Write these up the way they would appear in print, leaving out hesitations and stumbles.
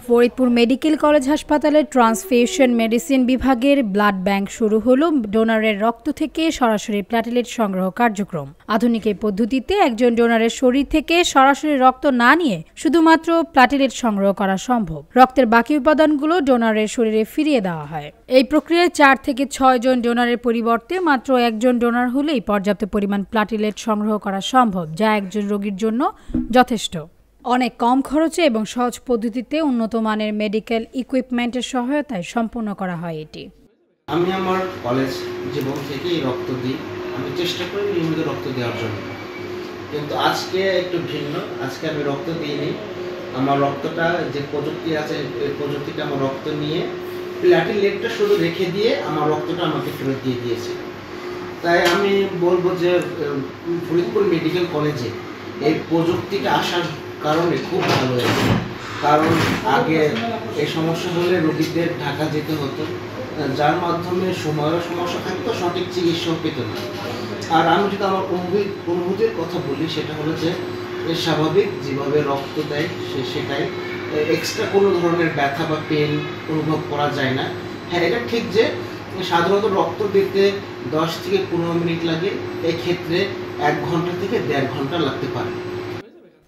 Faridpur medical college হাসপাতালের transfusion medicine বিভাগের blood bank শুরু হলো ডোনারের রক্ত থেকে সরাসরি প্ল্যাটেলেট সংগ্রহ কার্যক্রম। আধুনিক এই পদ্ধতিতে একজন ডোনারের শরীর থেকে সরাসরি রক্ত না নিয়ে শুধুমাত্র প্ল্যাটেলেট সংগ্রহ করা সম্ভব। রক্তের বাকি উপাদানগুলো ডোনারের শরীরে ফিরিয়ে দেওয়া হয়। এই প্রক্রিয়ায় 4 থেকে 6 জন ডোনারের পরিবর্তে মাত্র একজন ডোনার হলেই পর্যাপ্ত পরিমাণ প্ল্যাটেলেট সংগ্রহ করা সম্ভব, যা একজন রোগীর জন্য যথেষ্ট। অনেক কম খরচে এবং সহজ পদ্ধতিতে উন্নত মানের মেডিকেল ইকুইপমেন্টের সহায়তায় সম্পন্ন করা হয় এটি। আমি আমার কলেজ জীবন থেকেই রক্ত দিই। আমি চেষ্টা করি নিয়মিত রক্ত দেওয়ার জন্য, কিন্তু আজকে একটু ভিন্ন। আজকে আমি রক্ত দিইনি। আমার রক্তটা যে প্রযুক্তি আছে, এই প্রযুক্তিটা আমার রক্ত নিয়ে প্ল্যাটেলেটটা শুধু রেখে দিয়ে আমার রক্তটা আমাকে ফেরত দিয়ে দিয়েছে। তাই আমি বলবো যে ফরিদপুর মেডিকেল কলেজে এই প্রযুক্তিটা আসার কারণে খুব ভালো হয়েছে। কারণ আগে এই সমস্যা হলে রোগীদের ঢাকা যেতে হতো, যার মাধ্যমে সময়েরও সমস্যা থাকতো, সঠিক চিকিৎসাও পেত না। আর আমি যদি আমার অনুভূতির কথা বলি, সেটা হলো যে স্বাভাবিক যেভাবে রক্ত দেয় সেটাই, এক্সট্রা কোনো ধরনের ব্যথা বা পেন অনুভব করা যায় না। হ্যাঁ, এটা ঠিক যে সাধারণত রক্ত দিতে 10 থেকে 15 মিনিট লাগে, এক্ষেত্রে 1 ঘন্টা থেকে 1.5 ঘন্টা লাগতে পারে।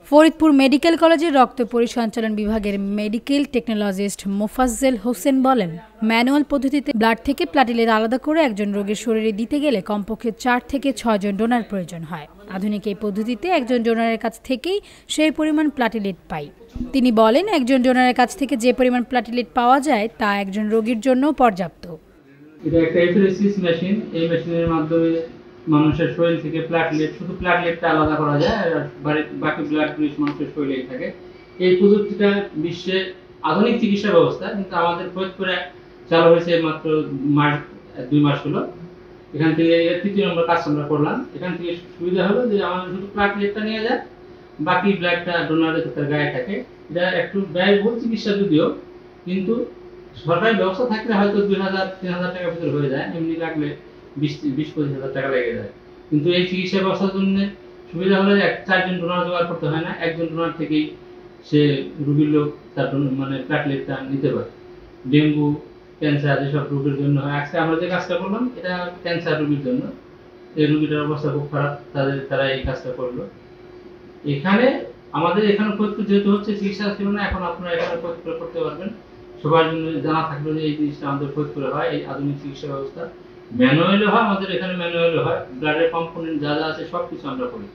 ফরিদপুর মেডিকেল কলেজের রক্ত পরিসঞ্চালন বিভাগের মেডিকেল টেকনোলজিস্ট মোফাজ্জেল হোসেন বলেন, ম্যানুয়াল পদ্ধতিতে ব্লাড থেকে প্ল্যাটেলেট আলাদা করে একজন রোগীর শরীরে দিতে গেলে কমপক্ষে 4 থেকে 6 জন ডোনার প্রয়োজন হয়। আধুনিক এই পদ্ধতিতে একজন ডোনারের কাছ থেকেই সেই পরিমাণ প্ল্যাটেলেট পাই। তিনি বলেন, একজন ডোনারের কাছ থেকে যে পরিমাণ প্ল্যাটেলেট পাওয়া যায় তা একজন রোগীর জন্য পর্যাপ্ত। এটা একটা এফএলএসিস মেশিন। এই মেশিনের মাধ্যমে মানুষের শরীর থেকে শুধু প্ল্যাটলেটটা আলাদা করা যায়, আর বাকি ব্লাডগুলো মানুষের শরীরেই থাকে। এই প্রযুক্তিটা বিশ্বে আধুনিক চিকিৎসা ব্যবস্থা, কিন্তু আমাদের ফরিদপুরে চালু হয়েছে মাত্র 2 মাস হলো। এখান থেকে 3 নম্বর কাজ আমরা করলাম। এখান থেকে সুবিধা হলো যে আমাদের শুধু প্ল্যাটলেটটা নিয়ে যায়, বাকি ব্লাডটা ডোনারের তার গায়ে থাকে। এটা একটু ব্যয়বহুল চিকিৎসা যদিও, কিন্তু সরকারি ব্যবস্থা থাকলে হয়তো 2000-3000 টাকার ভিতরে হয়ে যায়। এমনি লাগলে 20-25 হাজার টাকা লেগে যায়। কিন্তু এই চিকিৎসা ব্যবস্থার জন্য সুবিধা হলো যে 4 জন ডোনার জোগাড় করতে হয় না। একজন ডোনার থেকেই সে রোগীর লোক তার প্ল্যাটলেটটা নিতে পারে। ডেঙ্গু, ক্যান্সার এসব রোগের জন্য হয়। আজকে আমরা যে কাজটা করলাম, এটা ক্যান্সার রোগীর জন্য। এই রোগীটার অবস্থা খুব খারাপ, তারা এই কাজটা করলো। এখানে আমাদের এখানে ফরিদপুর যেহেতু হচ্ছে চিকিৎসা ছিল না, এখন আপনারা এখানে ফরিদপুরে করতে পারবেন। সবার জন্য জানা থাকবে যে এই জিনিসটা আমাদের ফরিদপুরে হয়, এই আধুনিক চিকিৎসা ব্যবস্থা। ম্যানুয়ালি হয়, আমাদের এখানে ম্যানুয়ালি হয়। ব্লাডের কম্পোনেন্ট যা যা আছে সবকিছু আমরা করি।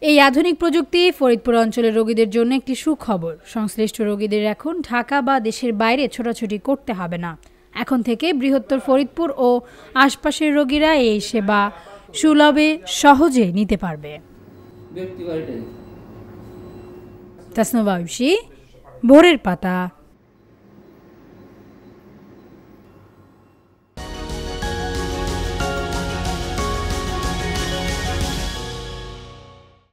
এই আধুনিক প্রযুক্তি ফরিদপুর অঞ্চলের রোগীদের জন্য একটি সুখবর। সংশ্লিষ্ট রোগীদের এখন ঢাকা বা দেশের বাইরে ছোটাছুটি করতে হবে না। এখন থেকে বৃহত্তর ফরিদপুর ও আশপাশের রোগীরা এই সেবা সুলভে সহজে নিতে পারবে। তাসনুবা ঐশী, ভোরের পাতা।